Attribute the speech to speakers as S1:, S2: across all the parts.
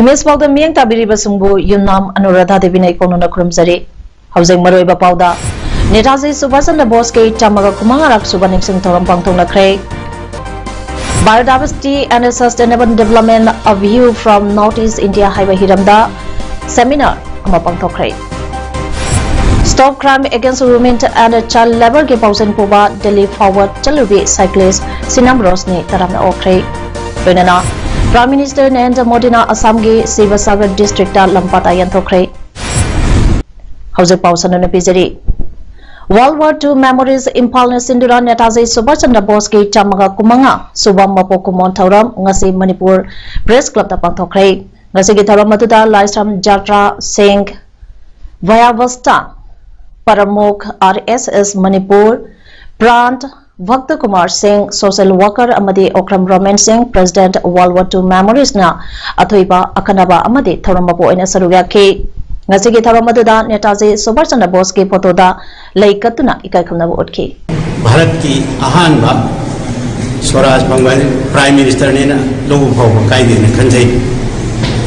S1: Image पाउदा मियंग ताबिरिबा सुंगबो युनाम अनुराधा देवी ने कोनोना खुरमजरी हाउसिंग मरोइबा पाउदा नेताजी सुभाष चंद्र बोस के चामगा कुमांगा राखसुबा निक्सिंग थोरम पांगथोंलखरे biodiversity and sustainable development a view from north east India हाइबा हिरमदा सेमिनार अमा पांगथोखरे stop crime against women and child labour के पाउसन पोबा दिल्ली फॉरवर्ड चलुबी साइक्लिस्ट सिनाम रोसनी तरमना ओखरे लोइनाना प्राइम मिनिस्टर नरेंद्र मोदी ना असम के शिवसागर डिस्ट्रिक्ट लंपाता यंथोखरे हौजे पाउसन पिजरी world war II memories Imphal सिंधुरा नेताजी सुभाष चंद्र बोस के चामगा कुमंगा सुबह मपो कुमोन थौरम ngasi मणिपुर प्रेस क्लब ता पांथोखरे ngasi gi थौरम मतुदा लाइस्ट्रम जात्रा सिंह वयावस्था परमोख RSS मणिपुर प्रांत भक्त कुमार सिंह सोशल वर्कर अमदी Okram Romen Singh president world war II memories ना अथोइबा अखनबा अमदी थौरम मपो ओइना सरुयाखी ngasi gi thawam aduda Netaji Subhash Chandra Bose की फोटोदा लेकतुना इकाई खमनबो उठकी
S2: भारत की अहानबा स्वराज बंगाल प्राइम मिनिस्टर ने लोगो फाव कायदे ने खंजै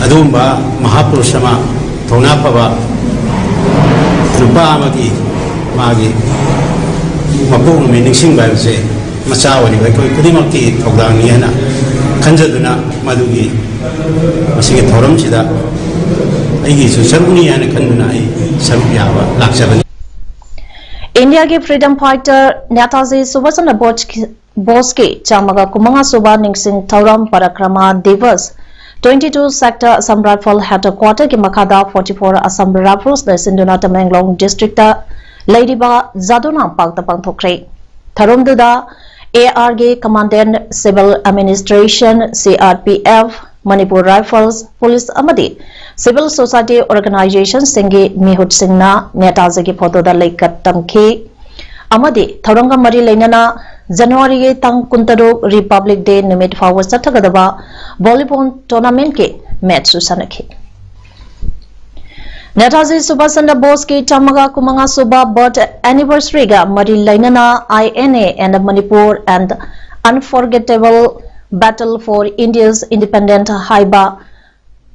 S2: अदुंबा महापुरुष समा थौना फबा रुपा अमगी मागी मपोंग में निसिंग बायसे मचा वरी बाय कोई कुदिमकी थौदांग येना खंजदुना मदुगी मसिगे थौरम सिदा
S1: इंडिया के फ्रीडम फाइटर नेताजी सुभाष चंद्र बोस के चामगा कुमंगा सुबा निंगसिंग थौरम पराक्रमा दिवस 22 सेक्टर असम राइफल हेडक्वार्टर के मखादा 44 असम राइफल्स ने सिंधुना तमेंगलोंग डिस्ट्रिक्ट लेडीबा जादोना पाक्ता पांथोखरे थौरमदुदा AR के commandant civil administration CRPF Manipur rifles police अमदी सिविल सोसाइटी ऑर्गेनाइजेशन सिंगे मिहुट सिंगना नेताजी की फोटो दा लेकत तमखी अमदी थौरंगा मरी लेनना जनवरी के तंग कुंतरो रिपब्लिक डे निमित फावर सथगदबा वॉलीबॉल टूर्नामेंट के मैच सुसनखी नेताजी सुभाष चंद्र बोस की चामगा कुमंगा सुबा बर्थ एनिवर्सरी गा मरी लेनना INA and Manipur and unforgettable battle for India's independent हाइबा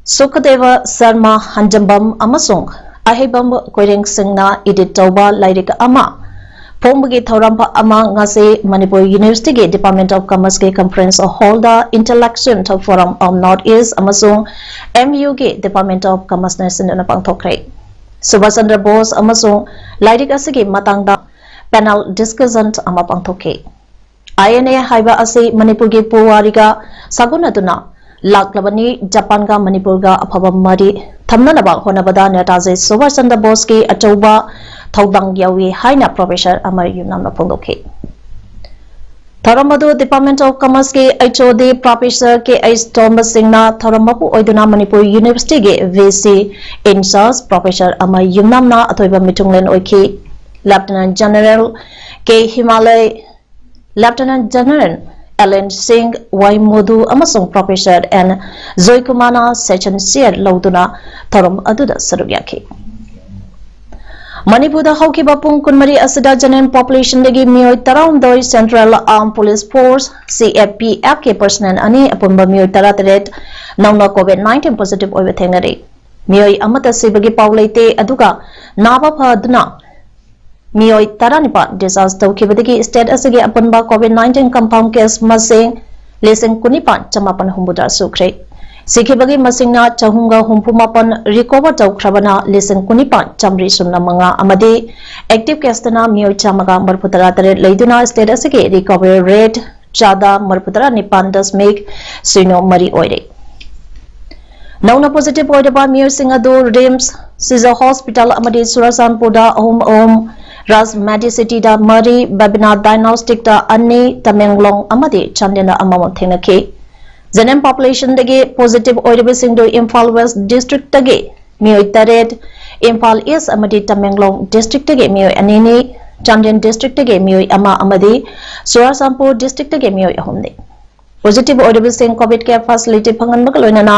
S1: सुखदेव शर्मा हंजम्बम अमसुंग अहेबम कोइरेंग सिंगना एडिट तौबा लाइरिक अमा फोंबगी थौरम अमा ngase मणिपुर यूनिवर्सिटी के डिपार्टमेंट ऑफ कॉमर्स के कॉन्फ्रेंस हॉल दा intellectual forum of north east अमसुंग MU के डिपार्टमेंट ऑफ कॉमर्स ने सिंधुना पांथोखरे Subhash Chandra Bose अमसुंग lyric असगी मतंगदा panel discussion अमा पांथोखे INA हाइबा असे मणिपुर के पुवारिगा सागुनदुना लाक्लबनी जापान का मणिपुर का अफब मरी थमनबा होनबदा नेताजी सुभाष चंद्र बोस की अचौबा थौदांग यावी हाइना प्रोफेसर अमर युनाम फोंदोखे थौरमदु डिपार्टमेंट ऑफ कॉमर्स के HOD प्रोफेसर KH थॉमस सिंगना थौरमबु ओइदुना मणिपुर यूनिवर्सिटी के VC इंचार्ज प्रोफेसर अमर युनामना अथोइबा मिथुंगलेन ओइखी लेफ्टिनेंट जनरल के हिमालय लेफ्टिनेंट जनरल एलन सिंह वाइमोदु अमसुंग प्रोफेसर एन जोयकुमाना सेशन शेयर लौदुना थौरम अदुदा सरुयाखी मणिपुरदा हौकिबा पुंग कुनमरी असदा जनरल पॉपुलेशन दगी मियोय 13 central arm police force CFPF के पर्सनल अनि अपुंबा मियोय 13 नौना कोविड-19 पॉजिटिव ओइबे थेंगरे मियोय अमता सिबगी पाउलेते अदुगा नाबा फदुना मियोय 19 डिसास तौखिबदगी स्टेट असगे अपनबा कोविड-19 कंपाउंड केस मसिंग लेसिंग कुनिपान चमापन हुंबुदा सुख्रे सिखिबगी मसिंगना चहुंगा हुंफुमापन रिकवर तौख्रबना लेसिंग कुनिपान चमरी सुन्ना मंगा अमदे एक्टिव केसतना मियोय चमगा मरफुतरा तरे लेदुना स्टेट असगे रिकवरी रेट चादा मरफुतरा निपान दशमिक सिनो मरी ओइरे नौना पॉजिटिव ओइदबा मियोय सिंग अदो रिम्स सिजा हॉस्पिटल अमदे सुरासानपुरदा ओम राज मेडिसिटी दा मरी बेबिना डायग्नोस्टिक दा अन्नी तमेंगलोंग अमदे चंदेना अमम थेंगखे Zenem population dagi positive oiribisingdo Imphal West district dagi mioi taret, Imphal East amadi Tamenglong district dagi mioi anini, Chandian district dagi mioi ama amadi, Churachandpur district dagi mioi ahumni. Positive oiribising COVID care facility phangan bagaloinana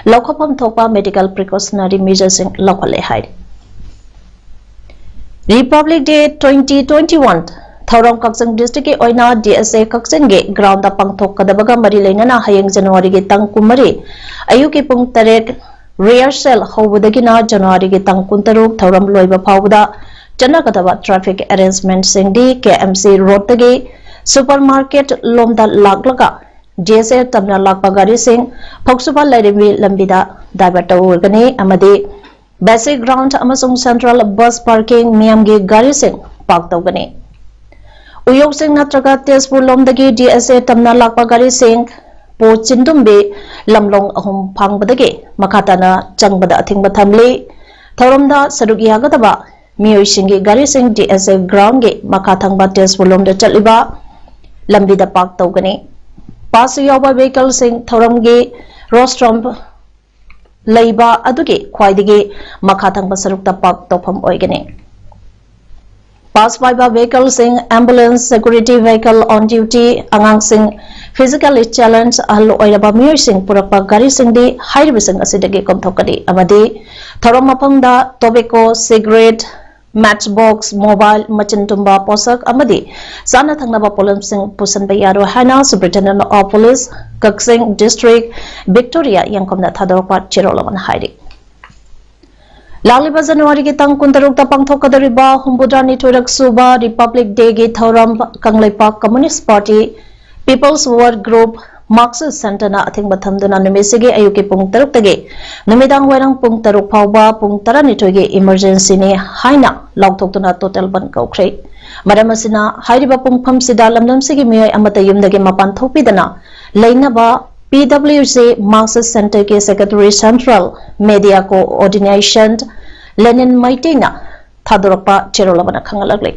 S1: lokhapam thokpa medical precautionary measures lokhale hai. Republic Day 2021 Thauram Kaksing District ke oina DSA Kaksing ge ground da pangthok kadabaga mari leinana hayeng January ge tang kumari ayu ke pung tarek rehearsal hobudagina January ge tang kuntaruk Thauram loiba phawda chana kadaba traffic arrangement singdi KMC road tagi supermarket lomda laklaga DSA tamna lakpa gari sing phoksuba lairimi lambida divert tawurgani amadi basic ground amasung central bus parking miyamgi gari sing park tawgani Uyok sing natraga Tezpur lomdagi DSA tamna lakpa gari sing po chindumbe lamlong ahum phangbadagi makhatana changbada athingba thamli Thauramda saruk yagadaba miyoi singi gari sing DSA ground ge makhathangba Tezpur lomda chatliba lambida park tawgani pass yawa vehicle sing Thauramgi rostrom leiba adugi khwaidigi makhathangba sarukta park tawpham oigani Pass by vehicle sing ambulance security vehicle on duty angang sing physically challenged ahlo oiraba miyoy sing purakpa gari sing di hairibi sing asidagi komthokadi amadi Thauram mafamda tobacco cigarette matchbox mobile machintumba posak amadi sana thangnaba polam sing pusanba yaro hana Superintendent of Police Kaksing District Victoria yangkomna thadorpa chirolaman hairi Laliba January ki tang kuntaruk ta pangthokadariba humbudani thorak suba Republic Day ki Thauram Kangleipak Communist Party People's Work Group Marxist Center na athingba thamduna numisigi ayuki pung taruk tagi numidang wairang pung taruk phawba pung 12 ge emergency ni haina laukthokduna total ban kaukhre maramasina hairiba pung phamsida lamlamsigi miyai amata yumdagi mapan thopidana leinaba PWC Marxist Center ke Secretary Central Media Coordination Lenin Maitina Thadorpa Cherolabana Khangalagli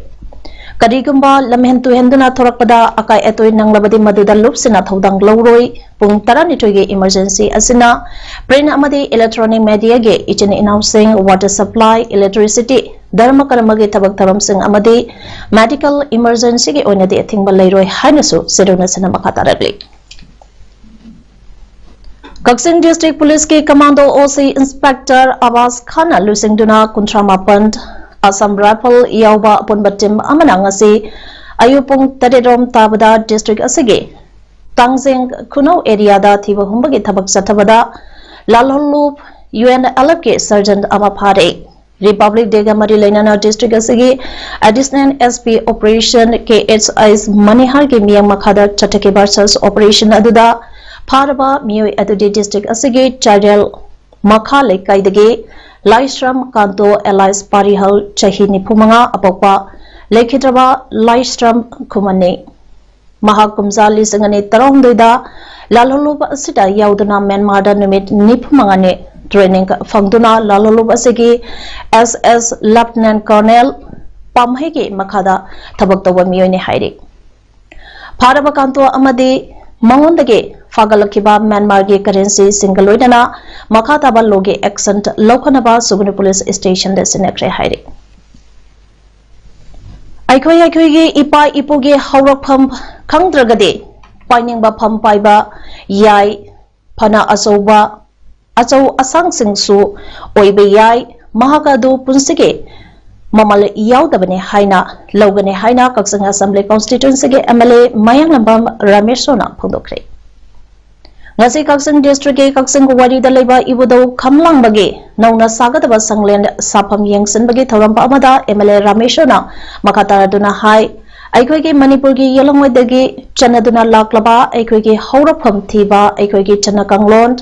S1: Karigumba Lamhentu Henduna Thorakpada Akai Etoi Nanglabadi Maduda Lupsina Thodang Lowroi Pung Taranitoge emergency asina print amadi electronic media ge ichini announcing water supply electricity dharma karamagi thabak tharam sing amadi medical emergency ge oinadi athingba leiroi hainasu seruna sana makhataragli Kaksing District Police ke Commando OC Inspector Abbas Khana Lusingduna Kuntramapan Assam Rifle Yauba Punbatim Amanangasi Ayupung Taderom Tabada District Asige Tangzing Kuno area da Thiba Humbagi Tabak Satabada Lalholup UNLF ke Sergeant Amapade Republic Day Gamari Lenana District Asige Additional SP Operation KHI's Manihar ke Miyang Makhada Chatake versus Operation Aduda Paraba Miyoi Adudi District Asige Chadel Makhale Kaidage Laistram Kanto Elias Parihal Chahini Pumanga Apokwa Lekitraba Laistram Kumane Mahakumzali Sangane Tarong Dida Laloluba Sita Yauduna Myanmar Numit Nipumangane Training Fangduna Laloluba Sigi SS Lieutenant Colonel Pamhegi Makada Tabaktawa Miyoni Hairi Paraba Kanto Amadi Mangondage Fagalakiba Myanmar ge currency single loidana Makhataba loge accent Lokanaba Subuni Police Station de Sinekre Hairi Aikoi ge ipa ipuge hawrakham khangdragade painingba pham paiba yai phana asoba achau asang singsu oibe yai mahakadu punsige mamal yaudabane haina logane haina Kaksing Assembly Constituency ge MLA Mayang Lambam Rameshona phondokre Ngasi Kaksing District ke Kaksing Wari da leba ibudo khamlang bage nauna sagadaba sanglen sapam yengsen bage thoram pa amada MLA Rameshona makataraduna hai aikoi ge Manipur ge yelongwai dagi chanaduna laklaba aikoi ge haurapham thiba aikoi ge chanakanglon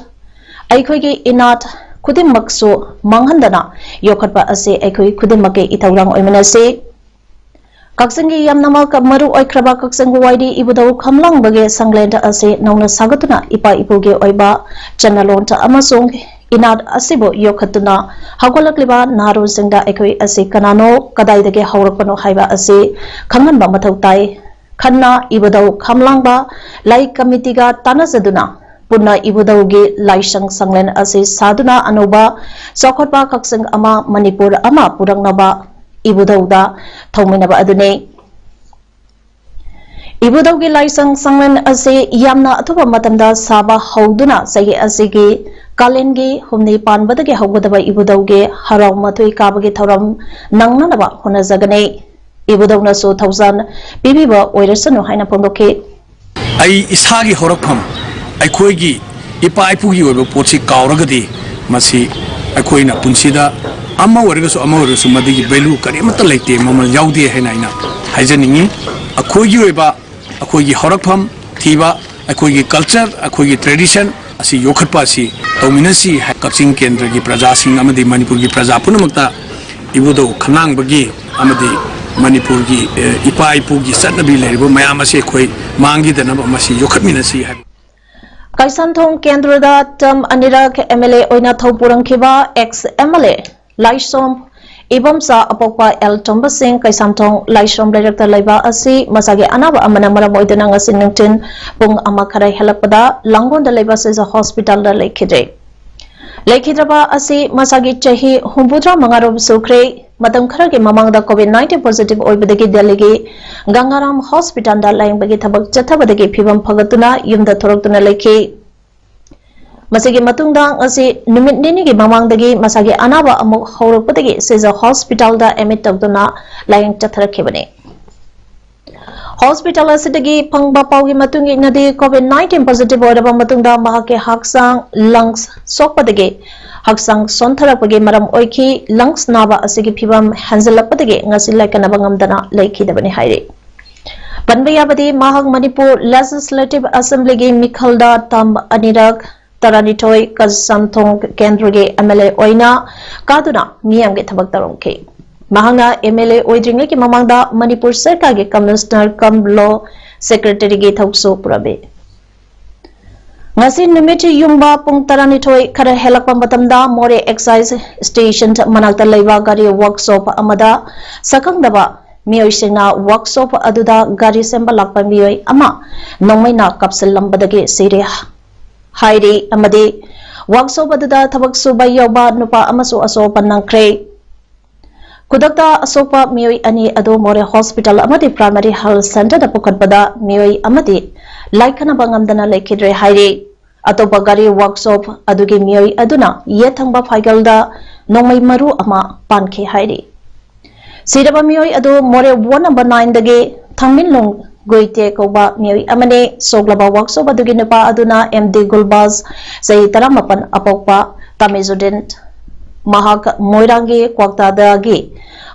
S1: aikoi ge inat kudimakso manghandana yokhatpa ase aikoi kudimake itaurang oimanase Kaksingi Yamnamal Kamaru Oikraba Kaksingu Waidi Ibudo Kamlang Bage Sanglenda Ase Nauna Sagatuna Ipa Ipuge Oiba Chanalonta Amasung Inad Asibo Yokatuna Hagolakliba Naru Singda Ekoi Ase Kanano Kadaidage Haurakano Haiba Ase Kanganba Matautai Kanna Ibudo Kamlangba Lai Kamitiga Tanazaduna पुन्ना इबुदौगी लाइसंग संगलेन असे साधुना अनोबा चौखटपा कक्सिंग अमा मणिपुर अमा पुरंगनबा इबुदौदा थौमिनबा अदुने इबुदौगी लाइसंग संगलेन असे यामना अथुबा मतमदा साबा हौदुना सही असेगी कालेनगी हुमनी पानबदगे हौगदबा इबुदौगे हराव मथुई काबगे थौरम नंगनबा होनजगने इबुदौनसु थौजन पिबिबा ओइरसनु हाइना फोंदोके
S3: आई इसागी होरकफम अखोइगी इपा इपुगी ओइबो पोछि कावरगदी मसी अखोइना पुंसिदा अम्मा ओरगसु मदिगी value करिमत लेते ममल याउदे हैनाइना हाइजनिंगी अखोइगी ओइबा अखोइगी होरकफम थीबा अखोइगी कल्चर अखोइगी ट्रेडिशन असी योखटपा असी तौमिनसी कक्सिंग केंद्र की प्रजा सिंह अमदी मणिपुर की प्रजा पुनमक्ता इबुदौ खनांगबगी अमदी मणिपुर की इपा इपू की सत्नबी लेरिबो मयाम असे खोई मांगीदनब मसी योखटमिनसी है
S1: काइसनथोंग केंद्रदा तम अनिरक एमएलए ओइना थौपुरंखिबा एक्स एमएलए लाइसोम एवं सा अपोकपा एल टोम्बा सिंह काइसनथोंग लाइसोम लेरक्ता लैबा असि मसागे अनाबा अमना मरम ओइदना ngasi नुंटिन पुंग अमा खराय हेलपदा लांगोंदा लैबा सेजा हॉस्पिटल दा लेखिदे लेखिद्रबा असि मसागे चही हुंबुद्रा मंगारोब सुख्रे मतम खरा के ममांगदा कोविड-19 पॉजिटिव ओइबदगी दिल्लीगी गंगाराम हॉस्पिटल दा लायंबगी थबक चथबदगी फिबम फगतुना युमदा थोरक्तुना लेखि मसिगे मतुंगदा ngasi नुमित निनी गी ममांगदगी मसागे अनाबा अमुक हौरकपदगी सेजा हॉस्पिटल दा एमिट तौदुना लायंग चथरखेबने हॉस्पिटल असिदगी फंगबा पाउगी मतुंगी नदी कोविड-19 पॉजिटिव ओरबा मतुंगदा महाके हक्सांग लंग्स सोकपदगी हक्सांग सोंथरपगे मरम ओइखी लंग्स नाबा असिगी फिबम हंजलपदगी ngasi लायकनबा ngamdana लेखिदबने हाइरे पनबयाबदी महाग मणिपुर लेजिस्लेटिव असेंबली गी मिखलदा तम अनिरक तरानिथोय काइसनथोंग केंद्र गे एमएलए ओइना कादुना मियाम गे थबक तरोंखे महांगा एमएलए ओइद्रिंगे की ममांगदा मणिपुर सरकार गे कमिश्नर कम लॉ सेक्रेटरी गे थौसो पुरबे ngasi numit yumba pung taranithoi khara helakpa matamda more exercise station manakta leiba gari workshop amada sakangdaba miyoisina workshop aduda gari semba lakpa miyoi ama nongmaina kapsel lambadage sire hairi amade workshop aduda thabak suba yoba nupa amasu aso panangkre kudakta asopa miyoi ani ado more hospital amadi primary health center da pukatbada miyoi amadi laikhana bangamdana lekhidre hairi atopa gari workshop adugi miyoi aduna yethangba phaigalda nongmai maru ama pankhe hairi siraba miyoi adu more 1 number 9 dage thangminlong goite koba miyoi amane soglaba workshop adugi napa aduna md gulbaz sei 18 apokpa tamizudin mahak moirangi kwaktadagi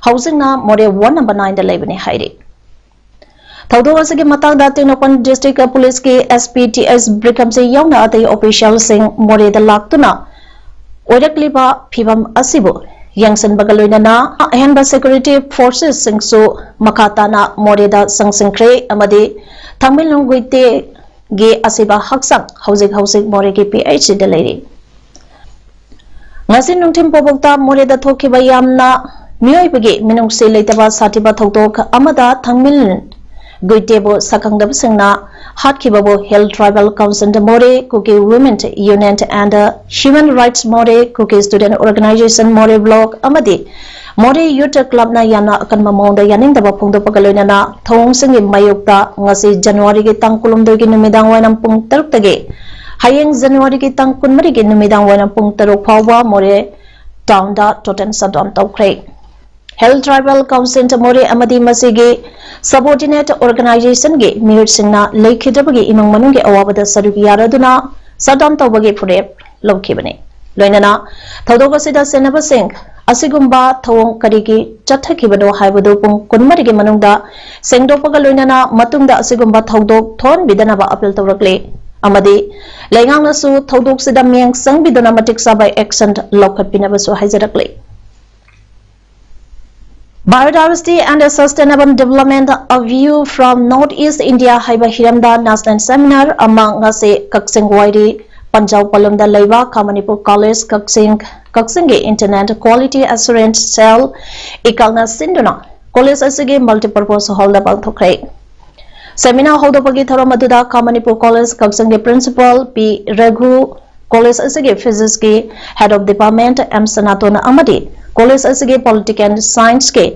S1: housingna more 1 number 9 da lebane hairi थौदोसगे मतंगदा तेनोपन district police के SPTS ब्रिकम से यौना अतै official सिंह मोरेदा लाक्तुना ओरकलिबा फिबम असिबो यंगसन बगलोइना अहनबा सिक्योरिटी फोर्सेस सिंगसु मखाताना मोरेदा संगसिंख्रे अमदि थंगमिलुंगुइते गे असिबा हक्संग हौजिक मोरे के पीएचडी दा लेरि ngasi nungthim pobokta मोरेदा थोखिबा यामना मियोइबगे मिनुंगसे लेतबा सातिबा थौदोक अमदा थंगमिल गुइटेबो सकंगदब सिंगना हाटखिबाबो hill tribal council Moreh Kuki women union and human rights more cookie student organisation Moreh block अमदि मोरे यूथ क्लब ना याना अकन ममोंदा यानिंगदबा फोंदोपगलोइना थोंगसिंगि मायोक्ता ngasi जनवरी गे तांग कुलुमदोगी नुमिदांग वाइनाम पुंग 3 तगे हायेंग जनवरी गे तांग 19 गे नुमिदांग वाइनाम पुंग 3 फावबा मोरे टाउन दा टोटन सटडाउन तौख्रे हेल्थ ट्राइबल काउंसिल मोरे अमदी मसिगे सबऑर्डिनेट ऑर्गेनाइजेशन गे मिहुट सिंगना लेखिदबगे इमंग मनुगे अवाबदा सरुगी यारदुना सटडाउन तौबगे फुरे लौखिबने लोइनना थौदोगसिदा सेनबा सिंह असिगुम्बा थौंग करिगी चथखिबनो हाइबदो पुंग 19 गे मनुंगदा सेंगदोपगा लोइनना मतुंगदा असिगुम्बा थौदोक थोन बिदनबा अपील तौरकले अमदी लेंगांगनसु थौदोकसिदा मियंग संगबिदना मटिक साबा action लौखटपिनबसु हाइजरकले Biodiversity and Sustainable Development, a view from Northeast India Haiba Hiramda National Seminar among ngase Kaksing Wairi Panjau Palumda Leiba Kamanipur College Kaksing Internet Quality Assurance Cell Ikalna Sinduna College asige multipurpose hall da bangthokrai Seminar hodopagi thorom aduda Kamanipur College Kaksang ge Principal P Raghu College asige Physics ge Head of Department M Sanatona amadi College asige Politics and Science ge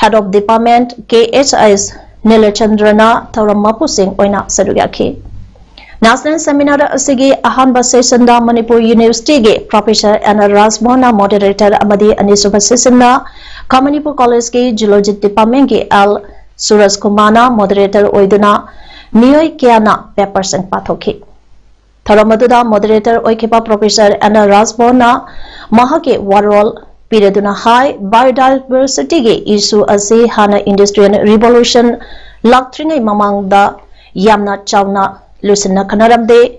S1: Head of Department KHIS Nilachandrana thorom mapusing oina sadugaki National Seminar asige ahanba session da Manipur University ge Professor Anna Rasmona Moderator amadi anisuba session da Kamanipur College ge Geology Department ge L Suraj Kumana Moderator oiduna Niyoi Kiana papers and pathoki Tharamaduna Moderator oikipa Professor Anna Rasmona Mahake Warol Pireduna High Biodiversity ge issue ase hana Industrial Revolution Laktringai mamang da yamna chawna Lusina Kanaramde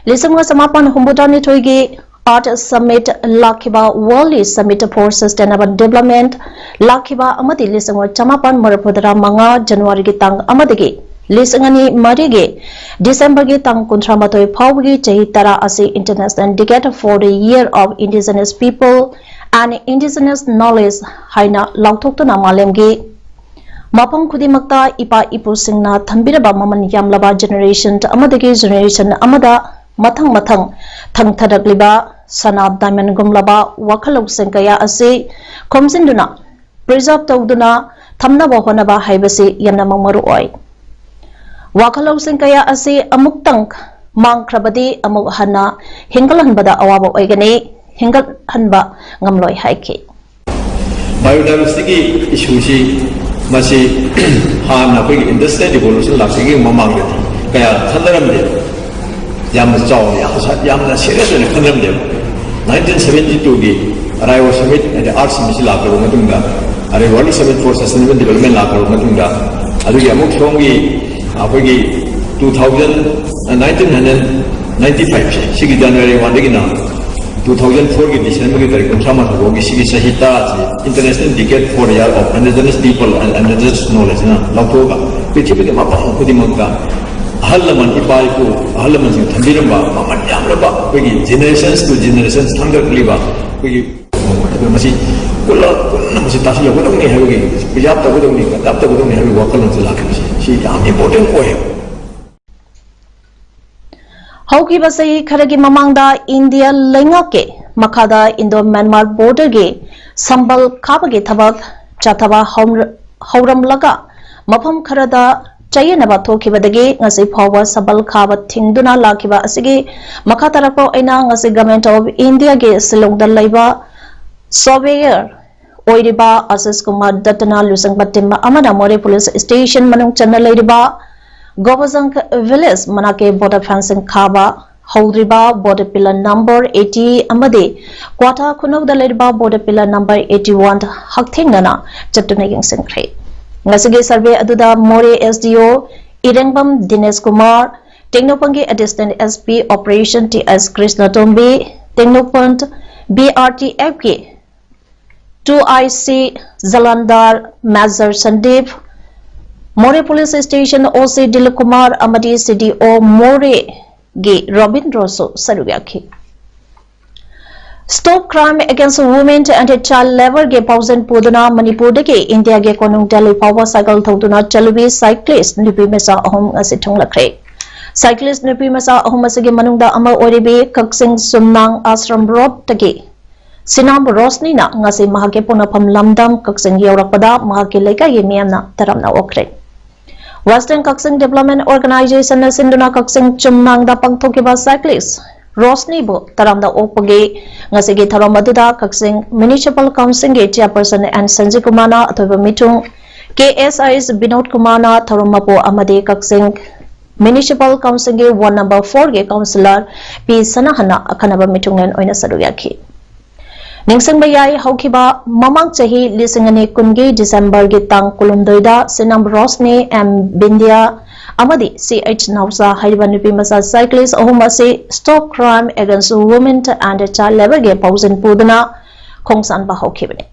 S1: Lisunga Samapan Humbutani Toigi Art Summit Lakiba World Summit for Sustainable Development Lakiba Amadi Lisunga Chamapan Marapodara Manga January Gitang Amadigi Lisangani Marige December Gitang Kuntramatoi Paugi Chahitara Asi International Decade for the Year of Indigenous People and Indigenous Knowledge Haina Lautoktuna Malemgi Mapam Kudimakta Ipa Ipu Singna Thambiraba Maman Yamlaba Generation to Amadagi Generation Amada Matang Matang Thang Thadagliba Sanab Diamond Gumlaba Wakalok Senkaya Ase Komsinduna Preserve Togduna Thamnaba Honaba Haibasi Yanamamaru Oi Wakalok Senkaya Ase Amuktang Mang Krabadi Amuk Hana Hingalan Bada Awaba Oigani Hingal Hanba Ngamloi Haiki
S4: Biodiversity issue Masi hana koi industrial revolution laksigi mamang de kaya khandaram de yam chaw yam na serious ne khandaram de 1972 gi Arrival Summit and the Arts Summit la karo matunga are World Summit for Sustainable Development la karo matunga adu yamuk thongi apagi 1995 sigi January 1 digina 2004 के दिसंबर के तारीख को सामान होगी सिगी सहिता international decade for year of indigenous people and indigenous knowledge ना लौटोगा पृथ्वी के मापा खुदी मंगा हल्लमन इपाई को हल्लमन से थंबीरंबा मामन यामरबा कोई जनरेशंस टू जनरेशंस थंगरलीबा कोई मसी कुल मसी तासी योगदोंनी है कोई बिजाब तगदोंनी तब तगदोंनी है वकलन से लाके सी याम इंपॉर्टेंट को है
S1: Hauki Basai Karagi Mamangda India Lengake Makada Indo Myanmar border ge Sambal Kabagi Tabak Chataba Hauram Laga Mapam Karada Chayanaba Tokibadagi Nasi Power Sabal Kaba Tingduna Lakiba Asigi Makatarako Ena Nasi Government of India ge Silong the Laiba Surveyor Oiriba Asis Kumar Datana Lusang Batimba Amada More Police Station Manung Channel Ladiba Gobazang Village Manake Border Fencing Kaba Haudriba Border Pillar number 80 Amade Quata Kunok the Lediba Border Pillar number 81 Haktingana Chatunaging Sinkre Nasigi Survey Aduda More SDO Irengbam Dinesh Kumar Technopangi Assistant SP Operation TS Krishna Tombi Technopant BRTFK 2IC Zalandar Mazar Sandeep More Police Station OC Dilakumar Amadi CDO More Ge Robin Rosso Sarugaki Stop crime against women and child labor ge pausen puduna Manipur ge India ge konung Delhi power cycle thoduna chalubi cyclist Nipi Mesa ahum asithong lakre Cyclist Nipi Mesa ahum asige manungda ama oribi Kaksing Sumnang Ashram Road tagi Sinam Rosni na ngasi mahake punapam lamdam Kaksing yaurakpada mahake leka yemiyamna taramna okre Western Kaksing Development Organization na Sinduna Kaksing Chumnang da pangthokiba cyclist Rosni bo taramda opage ngasigi tharamadda Kaksing Municipal Council ge Chairperson and Sanjay Kumana athoba mitung KSIS Binod Kumana tharamapo amade Kaksing Municipal Council ge Ward number 4 ge Councillor P Sanahana akhanaba mitungen oina saruyaki Ningsang bayai haukiba mamang chahi lisingani kungi December ge tang kulumdoida Sinam Rosni M Bindia Amadi CH Nausa Haiba Nipi Masa cyclist ahumasi stop crime against women and child labor ge pausen puduna khongsan ba haukibani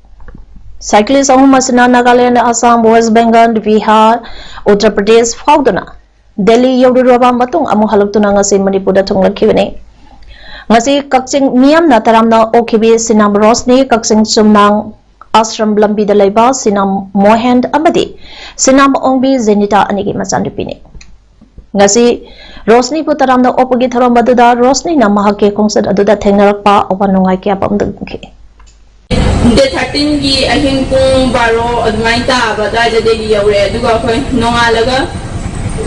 S1: cyclist ahumasina Nagaland Assam West Bengal Bihar Uttar Pradesh fauduna Delhi yoduraba matung amu halaktuna ngasi Manipur thonglakibani ngasi Kaksing Miam na taramna okibi Sinam Rosni Kaksing Sumnang Ashram Lambida Laiba, Sinam Mohan Amadi, Sinam Ongbi Zenita Anigi Masandipini. Ngasi Rosni Putaram the Opogitaro Maduda, Rosni Namahake Kongsa Aduda Tenarapa, Opanungai Kiapam the
S5: The 13 gi ahin kung baro admaita bada jadi yaure aduga khoi nongalaga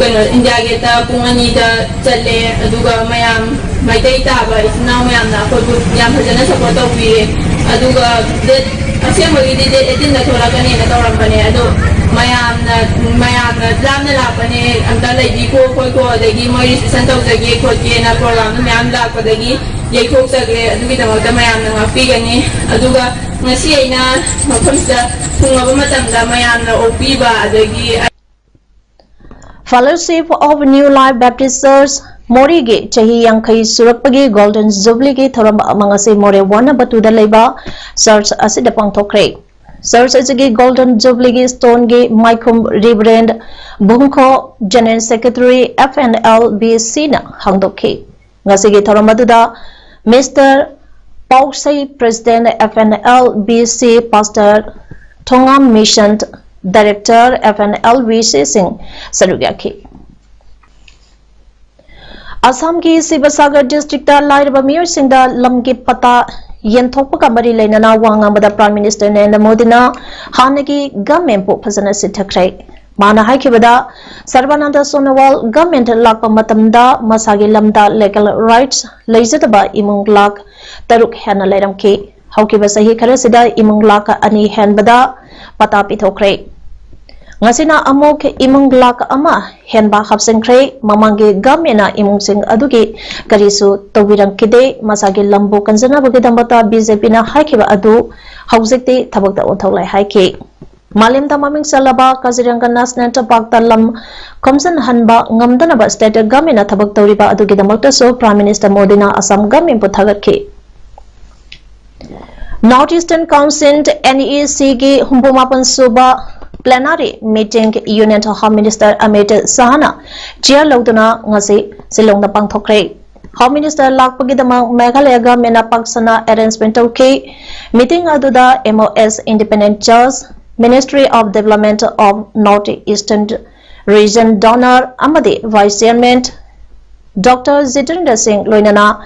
S5: kono India geta kung ani da challe aduga mayam maitai ta ba isna mayam na khoi bu yam phajana support wi aduga de asem gi de edin na thola kane na tawram bane adu mayam na lam na la bane anta lai gi ko khoi ko de gi moi reason taw de gi ko ke na program na mayam la pa de gi ye khok sa ge adugi da ma mayam na pi gani aduga ngasi aina mafamda thungaba matamda mayamna opiba adagi
S1: Fellowship of New Life Baptist Church Morigi Chahi Yankai Surapagi Golden Jubilee Gi Thoram Amangasi More Wana Batuda Leba Church Asida Pangthokre Church Asigi Golden Jubilee Gi Stone Gi Maikum Reverend Bungko General Secretary FNLBC na Hangdokhi Ngasigi Thoram Batuda Mr. Pausai President FNLBC Pastor Thongam Mission Director FNLBC Singh Sarugyaki Assam ki Sivasagar District Lairaba Miyoi Singda Lamki Pata Yenthokpa Kamari Lainana Wangambada Prime Minister Narendra Modi na Hanagi Government Po Phazana Sithakrai Mana Haikibada Sarbananda Sonowal Government Lakpa Matamda Masagi Lamda Legal Rights Leizataba Imung Lak Taruk Hana Lairam Ki Haukiba Sahi Karasida Imung Laka Ani Hanbada Pata Pithokre Ngasina Amok Imung Laka Ama Henba Hapsenkre Mamangi Gamena Imung Sing Adugi Karisu Tawirang Kide Masagi Lambu Kanzana Bagidambata BJP na Haikiba Adu Hauzikti Tabakta Unthaulai Haiki Malim Tamaming Salaba Kaziranga National Park Talam Komsan Hanba Ngamdanaba State Gamena Tabak Tauriba Adugidamata So Prime Minister Modi na Assam Gamin Puthagatki Northeastern Council NEC Gi Humpumapan Suba Plenary Meeting Union Home Minister Amit Sahana Chair Lauduna Ngasi Silong na Pangthokre Home Minister Lakpagidamang Meghalaya Gamena Paksana Arrangement Okay Meeting Aduda MOS Independent Judge Ministry of Development of Northeastern Region Donor Amadi Vice Chairman Dr. Jitendra Singh Loinana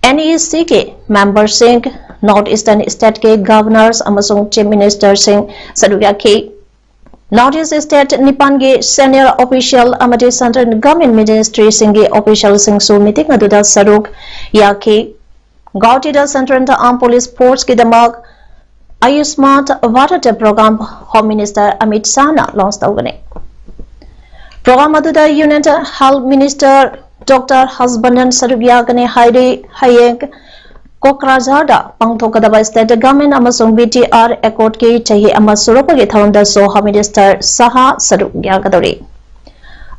S1: NEC ke Member Singh Northeastern State ke Governors Amasung Chief Minister Singh Sadugyaki Northeast State Nipan ke Senior Official Amadi Central Government Ministry Singh Official Singh Su Meeting Aduda Saruk Yaki Gautida Central Armed Police Force ke Damag Ayushman Bharat Program Home Minister Amit Sahana launch tawgani Program aduda Union Health Minister Dr. Hasbanan Sarugyagane Hayek Kokrajhada Pangthokadaba State Government amasung BTR Accord ki chahi ama surapagi tharonda so Home Minister Saha Sarugyagadori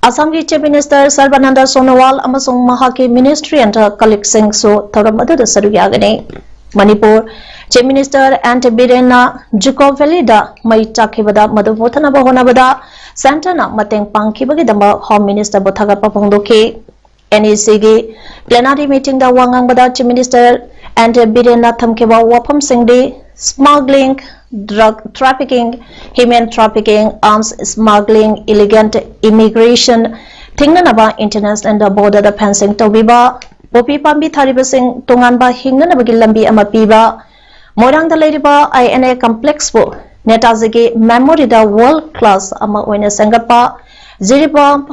S1: Assam ki Chief Minister Sarbananda Sonowal amasung Mahaki Ministry and Kalik Singh so tharam aduda Sarugyagane Manipur Chief Minister Ante Birena Juko Velida Mai Chakibada Madhuvotana Bahonabada Santana Mateng Pankibagidamba Home Minister Bothaga Papongdoki NEC Plenary Meeting da Wangang Bada Chief Minister Ante Birena Thamkeba Wapam Singdi Smuggling, Drug Trafficking, Human Trafficking, Arms Smuggling, Illegal Immigration Thingnanaba International Border the Fencing Tobiba Popi Pambi Tharibasing Tunganba Hingnanabagi Lambi Amapiba Morang the Ladiba INA Complex Po Netazigi Memory the World Class Ama Oina Sangapa Ziribomb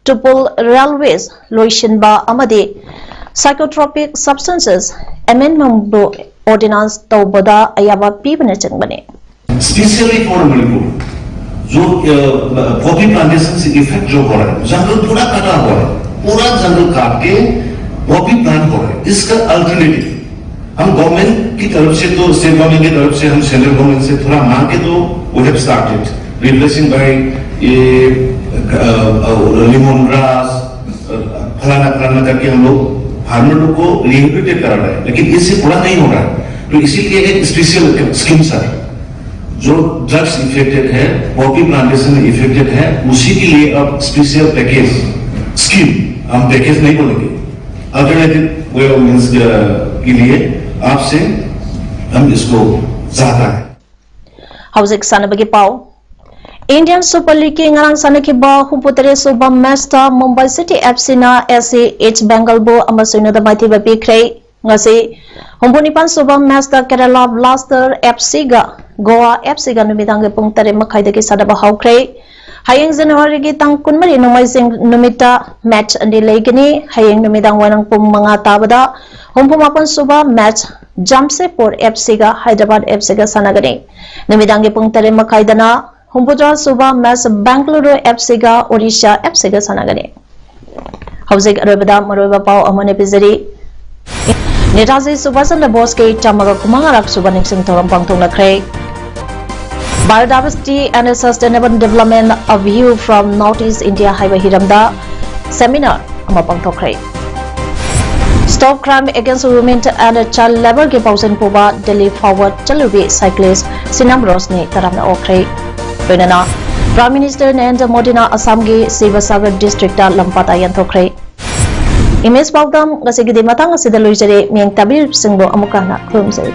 S1: Tupul Railways Loishinba Amadi Psychotropic Substances Amendment Ordinance Tawbada Ayaba Pibane Changbane
S6: Specially for Manipur जो coffee plantation से effect जो हो रहा है जंगल पूरा कटा हुआ है पूरा जंगल काट के कॉफी प्लांट हो रहा है इसका अल्टरनेटिव हम गवर्नमेंट की तरफ से तो स्टेट गवर्नमेंट की तरफ से हम सेंट्रल गवर्नमेंट से थोड़ा मांग के तो we have started replacing by lemon grass फलाना करके हम लोग फार्मर को रिहेबिलिटेट करा रहे हैं लेकिन इससे पूरा नहीं हो रहा है तो इसीलिए एक स्पेशल स्कीम है जो ड्रग्स इफेक्टेड है कॉफी प्लांटेशन इफेक्टेड है उसी के लिए अब स्पेशल पैकेज स्कीम हम पैकेज नहीं बोलेंगे अल्टरनेटिव वे ऑफ मींस के लिए आपसे हम इसको चाहता है
S1: Hauzik sanabagi pau. Indian Super League ki ngarang sanakiba humputere suba match ta Mumbai City FC na SC Bengal bo amasung na damai thiba pikhrei ngasi humpunipan suba match ta Kerala Blaster FC ga Goa FC ga numidang ge pung tare makhai dagi sadaba haukrei hayeng January gi tang kunmari nomaising numita match andi legini hayeng numidang wanang pung manga tabada humpumapan suba match Jamshedpur FC ga Hyderabad FC ga sanagani numidang ge pung tare makhai dana Humputra suba match Bangalore FC ga Odisha FC ga sanagani. Hauzik arabada maroiba pau amane pizari. Netaji Subhash Chandra Bose ke chamaga kumangarak suba ningsing thoram pangthong lakhrei. Biodiversity and Sustainable Development A View from Northeast India Highway Hiramda seminar ama pangthokhrei. Stop Crime Against Women and Child Labour ke pausen puba Delhi Forward Chalubi cyclist Sinam Rosni taramna okhrei. Penana Prime Minister Narendra Modi na Assam gi Sivasagar district ta lampata yanthokhrei. Image Bagdam gasigi di matang asida loijare miang tabir singbo amukana khumsai.